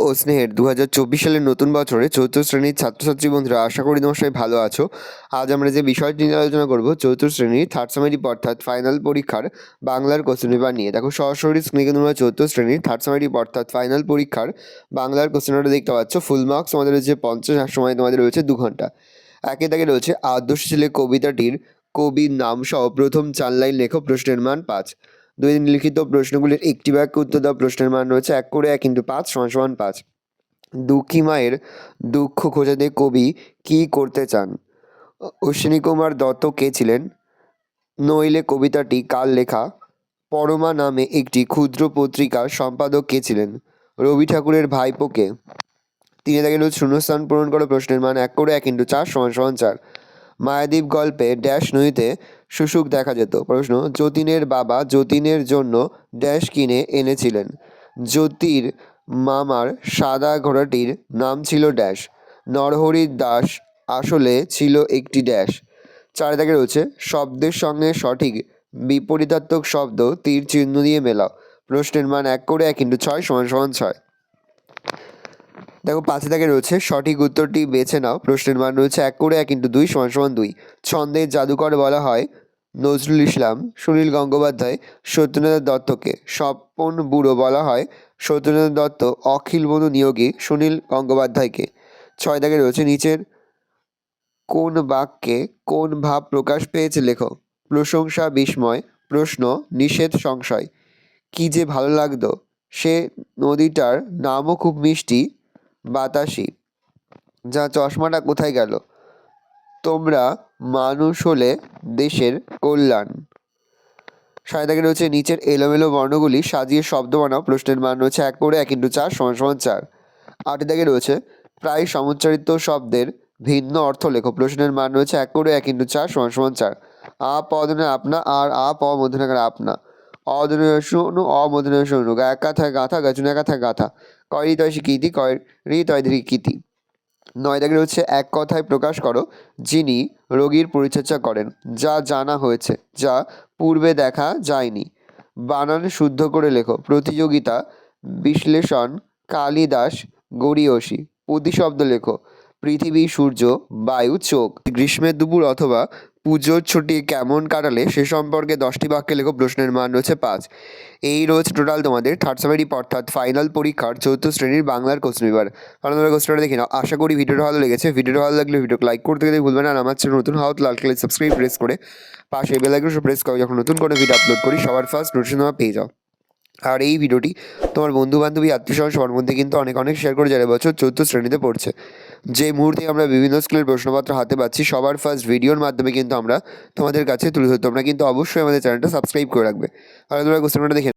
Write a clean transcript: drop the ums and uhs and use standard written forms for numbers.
ও স্নেহের 2024 সালের নতুন বছরে চতুর্থ শ্রেণীর ছাত্রছাত্রী বন্ধুরা, আশা করি তোমার সবাই ভালো আছো। আজ আমরা যে বিষয়টি নিয়ে আলোচনা করব চতুর্থ শ্রেণীর থার্ড সেমিস্টার অর্থাৎ ফাইনাল পরীক্ষার বাংলার কোশ্চেন পেপার নিয়ে। দেখো সরাসরি স্ক্রিনে তোমরা চতুর্থ শ্রেণীর থার্ড সেমিস্টার অর্থাৎ ফাইনাল পরীক্ষার বাংলার কোশ্চেন পেপারটা দেখতে পাচ্ছ। ফুল মার্কস তোমাদের রয়েছে 50, আর সময় তোমাদের রয়েছে 2 ঘন্টা। একে দাগে রয়েছে আদর্শ ছেলে কবিতাটির কবির নাম সহ প্রথম 4 লাইন লেখো, প্রশ্নের মান 5। 2 দিন লিখিত প্রশ্নগুলির একটি বাক্যে উত্তর দাও, প্রশ্নের মান রয়েছে 1 করে 1 × 5 = 5। দুঃখী মায়ের দুঃখ খোঁজাতে কবি কী করতে চান? অশ্বিনী কুমার দত্ত কে ছিলেন? নইলে কবিতাটি কার লেখা? পরমা নামে একটি ক্ষুদ্র পত্রিকার সম্পাদক কে ছিলেন? রবি ঠাকুরের ভাইপো কে? 3 দাগে রয়েছে শূন্যস্থান পূরণ করো, প্রশ্নের মান 1 করে 1 × 4 = 4। মায়াদ্বীপ গল্পে ড্যাশ নদীতে শুশুক দেখা যেত। প্রশ্ন, যতীনের বাবা যতীনের জন্য ড্যাশ কিনে এনেছিলেন। জ্যোতির মামার সাদা ঘোড়াটির নাম ছিল ড্যাশ। নরহরির দাস আসলে ছিল একটি ড্যাশ। 4 দাগে রয়েছে শব্দের সঙ্গে সঠিক বিপরীতার্থক শব্দ তীর চিহ্ন দিয়ে মেলাও। প্রশ্নের মান 1 করে 1 × 6 = 6। দেখো 5 দাগে রয়েছে সঠিক উত্তরটি বেছে নাও। প্রশ্নের মান রয়েছে 1 করে 1 × 2 = 2। ছন্দের জাদুকর বলা হয় নজরুল ইসলাম, সুনীল গঙ্গোপাধ্যায়, সত্যেন্দ্রনাথ দত্তকে। স্বপন বুড়ো বলা হয় সত্যেন্দ্রনাথ দত্ত, অখিল বন্ধু নিয়োগী সুনীল গঙ্গোপাধ্যায়কে। 6 দাগে রয়েছে নিচের কোন বাক্যে কোন ভাব প্রকাশ পেয়েছে লেখো। প্রশংসা বিস্ময়, প্রশ্ন, নিষেধ সংশয়। কি যে ভালো লাগতো, সে নদীটার নামও খুব মিষ্টি, বাতাসি। যা চশমাটা কোথায় গেল, তোমরা মানুষ হলে দেশের কল্যাণ। 7 দাগে রয়েছে নিচের এলোমেলো বর্ণগুলি সাজিয়ে শব্দ বানাও। প্রশ্নের মান রয়েছে 1 করে 1 × 4 = 4। 8 দাগে রয়েছে প্রায় সমুচ্চারিত শব্দের ভিন্ন অর্থ লেখো। প্রশ্নের মান রয়েছে 1 করে 1 × 4 = 4। আ পদনে আপনা আর আ প মধ্যে আপনা। অদনে শুনু অমধ্যে শুনু। এক কথায় গাথা গাছুন এক কথায় গাথা। কয় রি তয় স্বীকৃতি কয় রি তয় কৃতি। 9 দাগে রয়েছে এক কথায় প্রকাশ করো যিনি রোগীর পরিচর্যা করেন। যা জানা হয়েছে, যা পূর্বে দেখা যায়নি। বানান শুদ্ধ করে লেখো। প্রতিযোগিতা, বিশ্লেষণ, কালিদাস, গরীয়সী। প্রতিশব্দ লেখো। পৃথিবী, সূর্য, বায়ু, চোখ। গ্রীষ্মের দুপুর অথবা পুজোর ছুটি কেমন কাটালে সে সম্পর্কে 10টি বাক্যে লেখো। প্রশ্নের মান রয়েছে 5। এই রয়েছে টোটাল তোমাদের থার্ড সেমিস্টার অর্থাৎ ফাইনাল পরীক্ষার চতুর্থ শ্রেণীর বাংলার কোশ্চেন পেপার। কারণ তোমরা কোশ্চেনটা দেখে নাও। আশা করি ভিডিওটা ভালো লেগেছে। ভিডিওটা ভালো লাগলে ভিডিওকে লাইক করতে গেলে ভুলবে না। আর আমার চ্যানেল নতুন হওয়া লাল কালার সাবস্ক্রাইব প্রেস করে পাশে বেল আইকনটা প্রেস করো, যখন নতুন কোনো ভিডিও আপলোড করি সবার ফার্স্ট নোটিফিকেশন তোমরা পেয়ে যাও। আর এই ভিডিওটি তোমার বন্ধু বান্ধবী আত্মীয়স্বজন সবার মধ্যে কিন্তু অনেক অনেক শেয়ার করে, যারা বছর চতুর্থ শ্রেণীতে পড়ছে। যে মুহূর্তে আমরা বিভিন্ন স্কুলের প্রশ্নপত্র হাতে পাচ্ছি, সবার ফার্স্ট ভিডিওর মাধ্যমে কিন্তু আমরা তোমাদের কাছে তুলে ধরতে। তোমরা কিন্তু অবশ্যই আমাদের চ্যানেলটা সাবস্ক্রাইব করে রাখবে। আর তোমরা কোশ্চেনটা দেখে